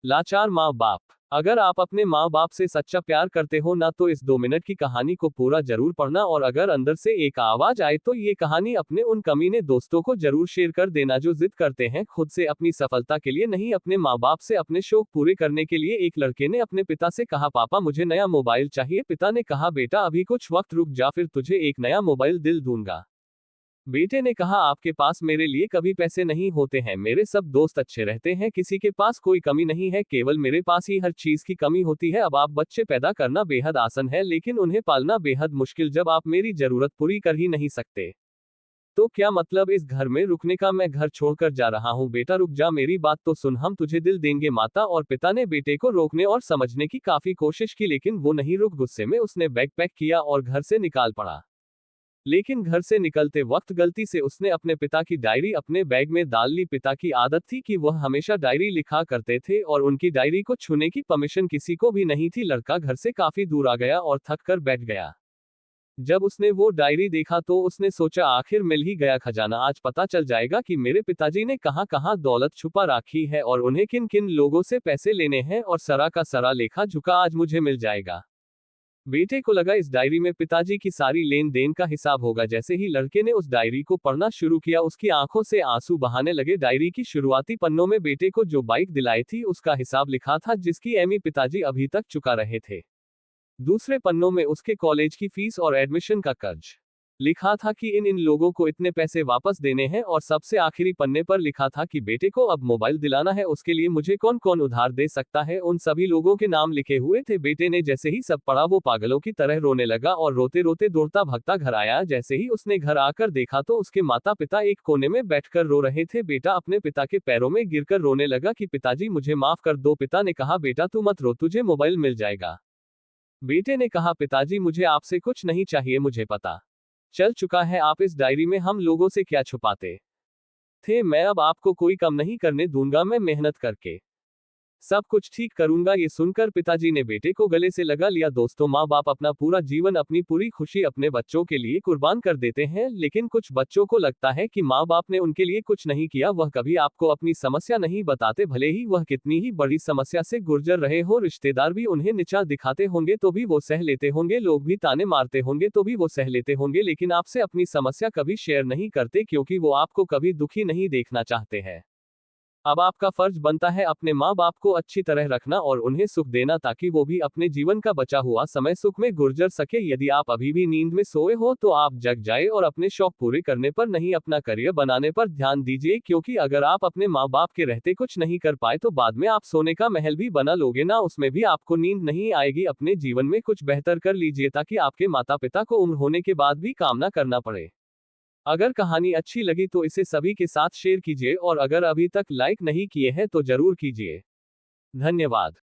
लाचार माँ बाप। अगर आप अपने माँ बाप से सच्चा प्यार करते हो ना तो इस 2 मिनट की कहानी को पूरा जरूर पढ़ना, और अगर अंदर से एक आवाज आए तो ये कहानी अपने उन कमीने दोस्तों को जरूर शेयर कर देना जो जिद करते हैं खुद से अपनी सफलता के लिए नहीं, अपने माँ बाप से अपने शौक पूरे करने के लिए। एक लड़के ने अपने पिता से कहा, पापा मुझे नया मोबाइल चाहिए। पिता ने कहा, बेटा अभी कुछ वक्त रुक जा, फिर तुझे एक नया मोबाइल दिल दूंगा। बेटे ने कहा, आपके पास मेरे लिए कभी पैसे नहीं होते हैं, मेरे सब दोस्त अच्छे रहते हैं, किसी के पास कोई कमी नहीं है, केवल मेरे पास ही हर चीज की कमी होती है। अब आप बच्चे पैदा करना बेहद आसान है लेकिन उन्हें पालना बेहद मुश्किल जब आप मेरी जरूरत पूरी कर ही नहीं सकते। तो क्या मतलब इस घर में रुकने का? मैं घर छोड़कर जा रहा हूँ। बेटा रुक जा, मेरी बात तो सुन, हम तुझे दिल देंगे। माता और पिता ने बेटे को रोकने और समझने की काफी कोशिश की लेकिन वो नहीं रुक। गुस्से में उसने बैग पैक किया और घर से निकाल पड़ा। लेकिन घर से निकलते वक्त गलती से उसने अपने पिता की डायरी अपने बैग में डाल ली। पिता की आदत थी कि वह हमेशा डायरी लिखा करते थे और उनकी डायरी को छूने की परमिशन किसी को भी नहीं थी। लड़का घर से काफी दूर आ गया और थक कर बैठ गया। जब उसने वो डायरी देखा तो उसने सोचा, आखिर मिल ही गया खजाना। आज पता चल जाएगा कि मेरे पिताजी ने कहां कहां दौलत छुपा रखी है और उन्हें किन किन लोगों से पैसे लेने हैं, और सरा का सरा लेखा झुका आज मुझे मिल जाएगा। बेटे को लगा इस डायरी में पिताजी की सारी लेन देन का हिसाब होगा। जैसे ही लड़के ने उस डायरी को पढ़ना शुरू किया उसकी आंखों से आंसू बहाने लगे। डायरी की शुरुआती पन्नों में बेटे को जो बाइक दिलाई थी उसका हिसाब लिखा था जिसकी ईएमआई पिताजी अभी तक चुका रहे थे। दूसरे पन्नों में उसके कॉलेज की फीस और एडमिशन का कर्ज लिखा था कि इन इन लोगों को इतने पैसे वापस देने हैं, और सबसे आखिरी पन्ने पर लिखा था कि बेटे को अब मोबाइल दिलाना है, उसके लिए मुझे कौन कौन उधार दे सकता है। उन सभी लोगों के नाम लिखे हुए थे। बेटे ने जैसे ही सब पढ़ा वो पागलों की तरह रोने लगा और रोते रोते दौड़ता भगता घर आया। जैसे ही उसने घर आकर देखा तो उसके माता पिता एक कोने में बैठकर रो रहे थे। बेटा अपने पिता के पैरों में गिरकर रोने लगा कि पिताजी मुझे माफ कर दो। पिता ने कहा, बेटा तू मत रो, तुझे मोबाइल मिल जाएगा। बेटे ने कहा, पिताजी मुझे आपसे कुछ नहीं चाहिए, मुझे पता चल चुका है आप इस डायरी में हम लोगों से क्या छुपाते थे। मैं अब आपको कोई कम नहीं करने दूंगा, मैं मेहनत करके सब कुछ ठीक करूंगा। ये सुनकर पिताजी ने बेटे को गले से लगा लिया। दोस्तों, माँ बाप अपना पूरा जीवन, अपनी पूरी खुशी अपने बच्चों के लिए कुर्बान कर देते हैं, लेकिन कुछ बच्चों को लगता है कि माँ बाप ने उनके लिए कुछ नहीं किया। वह कभी आपको अपनी समस्या नहीं बताते, भले ही वह कितनी ही बड़ी समस्या से गुजर रहे हो। रिश्तेदार भी उन्हें नीचा दिखाते होंगे तो भी वो सह लेते होंगे, लोग भी ताने मारते होंगे तो भी वो सह लेते होंगे, लेकिन आपसे अपनी समस्या कभी शेयर नहीं करते क्योंकि वो आपको कभी दुखी नहीं देखना चाहते हैं। अब आपका फर्ज बनता है अपने माँ बाप को अच्छी तरह रखना और उन्हें सुख देना ताकि वो भी अपने जीवन का बचा हुआ समय सुख में गुजर सके। यदि आप अभी भी नींद में सोए हो तो आप जग जाए और अपने शौक पूरे करने पर नहीं, अपना करियर बनाने पर ध्यान दीजिए, क्योंकि अगर आप अपने माँ बाप के रहते कुछ नहीं कर पाए तो बाद में आप सोने का महल भी बना लोगे ना, उसमें भी आपको नींद नहीं आएगी। अपने जीवन में कुछ बेहतर कर लीजिए ताकि आपके माता पिता को उम्र होने के बाद भी काम ना करना पड़े। अगर कहानी अच्छी लगी तो इसे सभी के साथ शेयर कीजिए और अगर अभी तक लाइक नहीं किए हैं तो जरूर कीजिए। धन्यवाद।